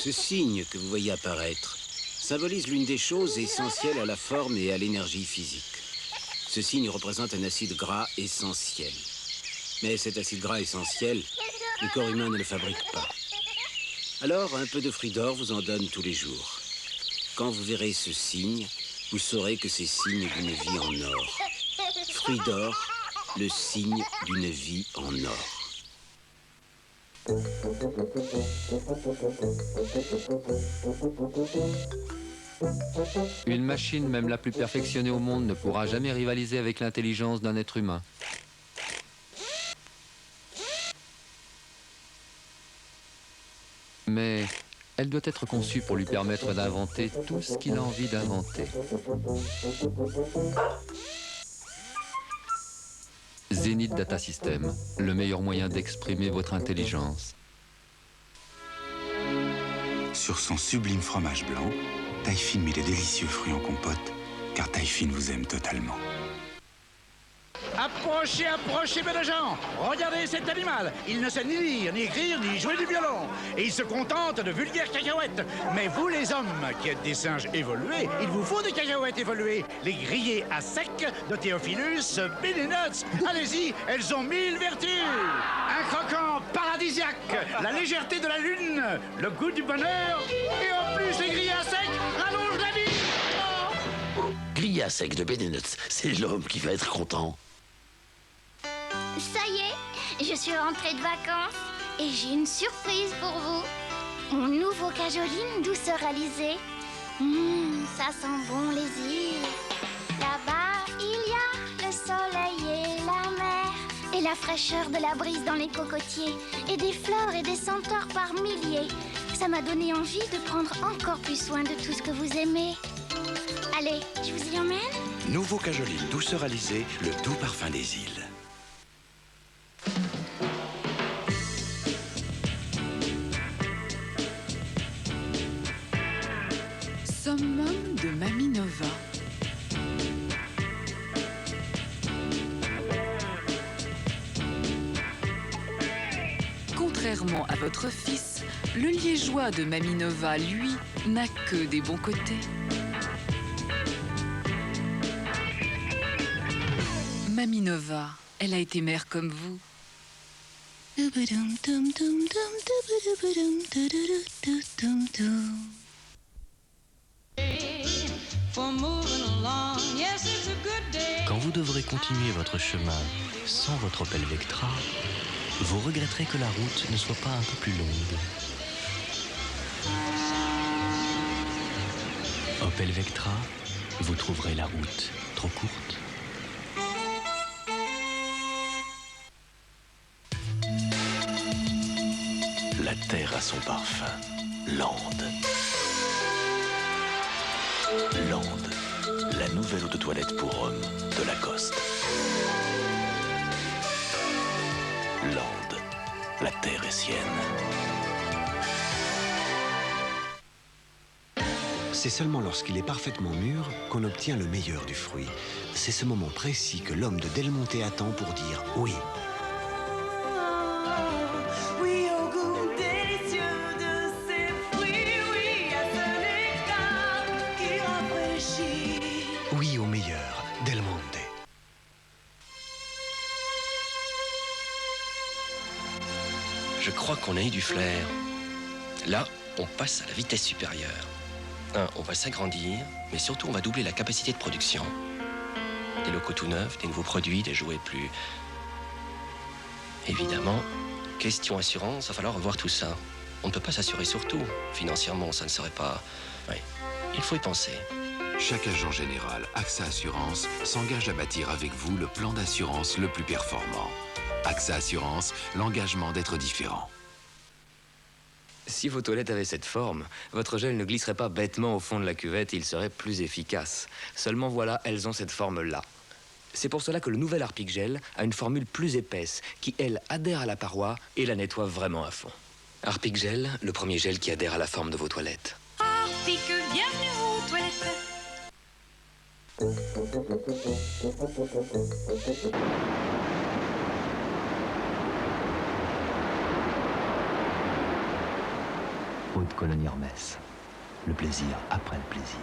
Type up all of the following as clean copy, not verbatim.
Ce signe que vous voyez apparaître symbolise l'une des choses essentielles à la forme et à l'énergie physique. Ce signe représente un acide gras essentiel. Mais cet acide gras essentiel, le corps humain ne le fabrique pas. Alors, un peu de fruits d'or vous en donne tous les jours. Quand vous verrez ce signe, vous saurez que c'est signe d'une vie en or. Fruits d'or, le signe d'une vie en or. Une machine, même la plus perfectionnée au monde, ne pourra jamais rivaliser avec l'intelligence d'un être humain. Mais elle doit être conçue pour lui permettre d'inventer tout ce qu'il a envie d'inventer. Zenith Data System, le meilleur moyen d'exprimer votre intelligence. Sur son sublime fromage blanc, Taille-Fine met les délicieux fruits en compote, car Taille-Fine vous aime totalement. Approchez, approchez, mes gens. Regardez cet animal. Il ne sait ni lire, ni écrire, ni jouer du violon. Et il se contente de vulgaires cacahuètes. Mais vous, les hommes, qui êtes des singes évolués, il vous faut des cacahuètes évoluées. Les grillées à sec de Theophilus Bénénuts. Allez-y, elles ont 1000 vertus. Un croquant paradisiaque, la légèreté de la lune, le goût du bonheur. Et en plus, les grillées à sec rallongent la vie. Oh. Grillé à sec de Bénénuts, c'est l'homme qui va être content. Ça y est, je suis rentrée de vacances et j'ai une surprise pour vous. Mon nouveau cajoline douceur alizée. Ça sent bon les îles. Là-bas, il y a le soleil et la mer. Et la fraîcheur de la brise dans les cocotiers. Et des fleurs et des centaures par milliers. Ça m'a donné envie de prendre encore plus soin de tout ce que vous aimez. Allez, je vous y emmène? Nouveau cajoline douceur alizée, le doux parfum des îles. Summum de Mamie Nova. Contrairement à votre fils, le liégeois de Mamie Nova, lui, n'a que des bons côtés. Mamie Nova, elle a été mère comme vous. Quand vous devrez continuer votre chemin sans votre Opel Vectra, vous regretterez que la route ne soit pas un peu plus longue. Opel Vectra, vous trouverez la route trop courte. La terre a son parfum. Land. Land, la nouvelle eau de toilette pour hommes de Lacoste. Land, la terre est sienne. C'est seulement lorsqu'il est parfaitement mûr qu'on obtient le meilleur du fruit. C'est ce moment précis que l'homme de Del Monte attend pour dire oui. Oui au meilleur, Del Monte. Je crois qu'on a eu du flair. Là, on passe à la vitesse supérieure. On va s'agrandir, mais surtout on va doubler la capacité de production. Des locaux tout neufs, des nouveaux produits, des jouets plus... Évidemment, question assurance, va falloir revoir tout ça. On ne peut pas s'assurer sur tout. Financièrement, ça ne serait pas... Oui, il faut y penser. Chaque agent général AXA Assurance s'engage à bâtir avec vous le plan d'assurance le plus performant. AXA Assurance, l'engagement d'être différent. Si vos toilettes avaient cette forme, votre gel ne glisserait pas bêtement au fond de la cuvette et il serait plus efficace. Seulement voilà, elles ont cette forme-là. C'est pour cela que le nouvel Harpic Gel a une formule plus épaisse qui, elle, adhère à la paroi et la nettoie vraiment à fond. Harpic Gel, le premier gel qui adhère à la forme de vos toilettes. Harpic, bienvenue aux toilettes. Haute Colonie Hermès. Le plaisir après le plaisir.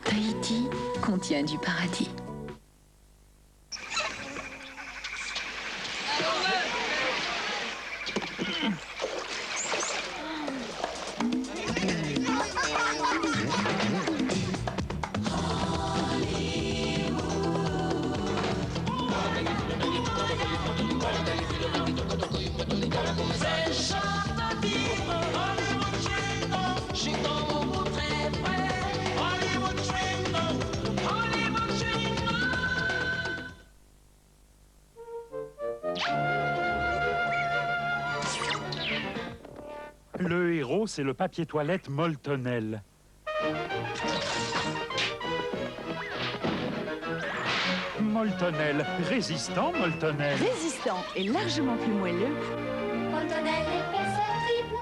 Tahiti contient du paradis. Le héros, c'est le papier toilette Moltonel. Moltonel, résistant Moltonel. Résistant et largement plus moelleux. Moltonel épaisseur triple.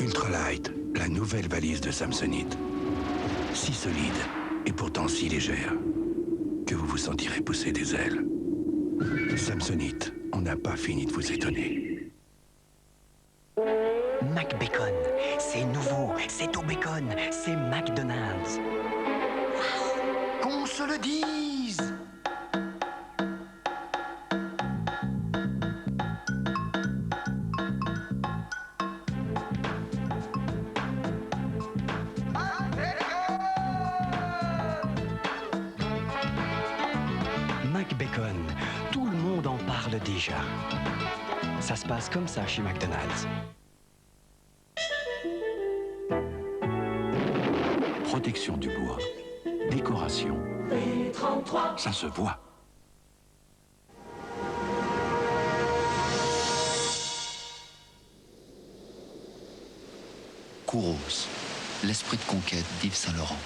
Ultralight, la nouvelle valise de Samsonite. Si solide et pourtant si légère que vous vous sentirez pousser des ailes. Samsonite, on n'a pas fini de vous étonner. McBacon, c'est nouveau, c'est au bacon, c'est McDonald's. Wow, qu'on se le dise! McBacon, tout le monde en parle déjà. Ça se passe comme ça chez McDonald's. Protection du bois, décoration, ça se voit. Kouros, l'esprit de conquête d'Yves Saint-Laurent.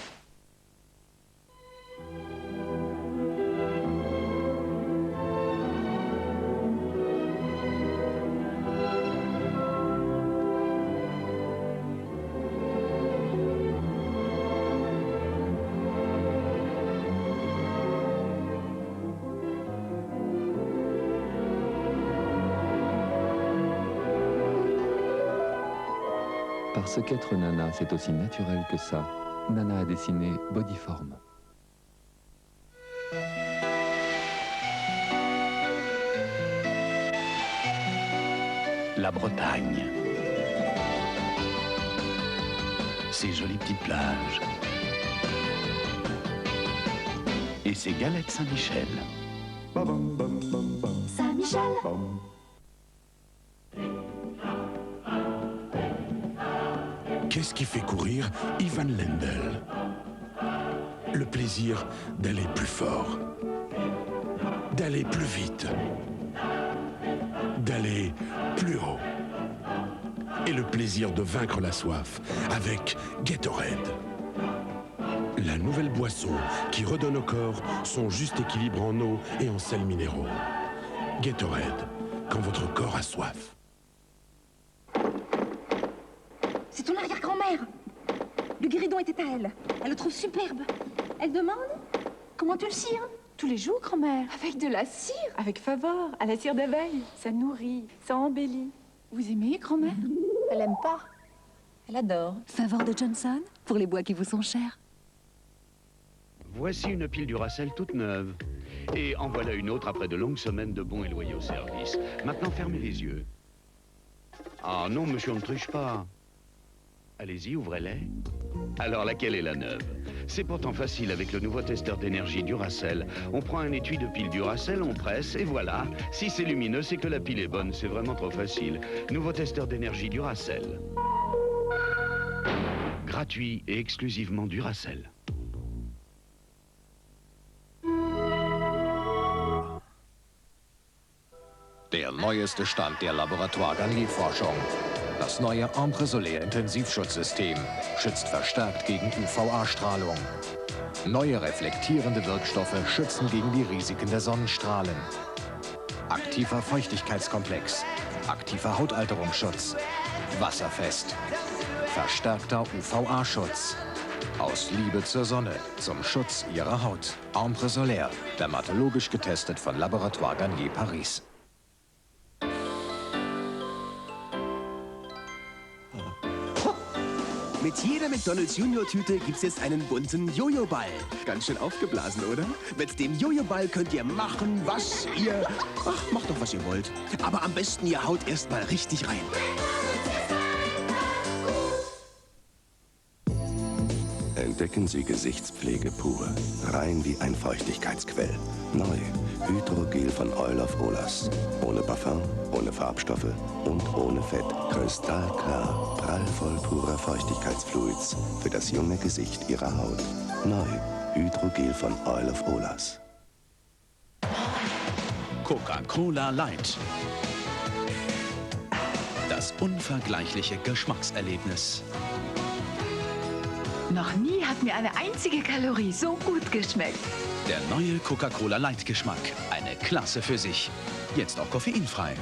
Parce qu'être Nana, c'est aussi naturel que ça, Nana a dessiné Bodyform. La Bretagne. Ces jolies petites plages. Et ces galettes Saint-Michel. Saint-Michel. Qu'est-ce qui fait courir Ivan Lendl? Le plaisir d'aller plus fort, d'aller plus vite, d'aller plus haut. Et le plaisir de vaincre la soif avec Gatorade. La nouvelle boisson qui redonne au corps son juste équilibre en eau et en sels minéraux. Gatorade, quand votre corps a soif. C'est ton arrière-grand-mère. Le guéridon était à elle. Elle le trouve superbe. Elle demande comment tu le cires. Tous les jours, grand-mère. Avec de la cire. Avec Favor, à la cire d'abeille. Ça nourrit, ça embellit. Vous aimez, grand-mère? Elle aime pas. Elle adore. Favor de Johnson, pour les bois qui vous sont chers. Voici une pile Duracell toute neuve. Et en voilà une autre après de longues semaines de bons et loyaux services. Maintenant, fermez les yeux. Ah non, monsieur, on ne triche pas. Allez-y, ouvrez-les. Alors, laquelle est la neuve? C'est pourtant facile avec le nouveau testeur d'énergie Duracell. On prend un étui de pile Duracell, on presse, et voilà. Si c'est lumineux, c'est que la pile est bonne. C'est vraiment trop facile. Nouveau testeur d'énergie Duracell. Gratuit et exclusivement Duracell. Der neueste Stand der Laboratoire-Galilée-Forschung. Das neue Ambre-Solaire-Intensivschutzsystem schützt verstärkt gegen UVA-Strahlung. Neue reflektierende Wirkstoffe schützen gegen die Risiken der Sonnenstrahlen. Aktiver Feuchtigkeitskomplex. Aktiver Hautalterungsschutz. Wasserfest. Verstärkter UVA-Schutz. Aus Liebe zur Sonne, zum Schutz Ihrer Haut. Ambre Solaire, dermatologisch getestet von Laboratoire Garnier Paris. Mit jeder McDonald's Junior-Tüte gibt's jetzt einen bunten Jojo-Ball. Ganz schön aufgeblasen, oder? Mit dem Jojo-Ball könnt ihr machen, was ihr... Ach, macht doch, was ihr wollt. Aber am besten, ihr haut erst mal richtig rein. Entdecken Sie Gesichtspflege pur. Rein wie ein Feuchtigkeitsquell. Neu. Hydrogel von Oil of Olas. Ohne Parfum, ohne Farbstoffe und ohne Fett. Kristallklar, prallvoll purer Feuchtigkeitsfluids für das junge Gesicht Ihrer Haut. Neu. Hydrogel von Oil of Olas. Coca-Cola Light. Das unvergleichliche Geschmackserlebnis. Noch nie hat mir eine einzige Kalorie so gut geschmeckt. Der neue Coca-Cola Light Geschmack. Eine Klasse für sich. Jetzt auch koffeinfrei.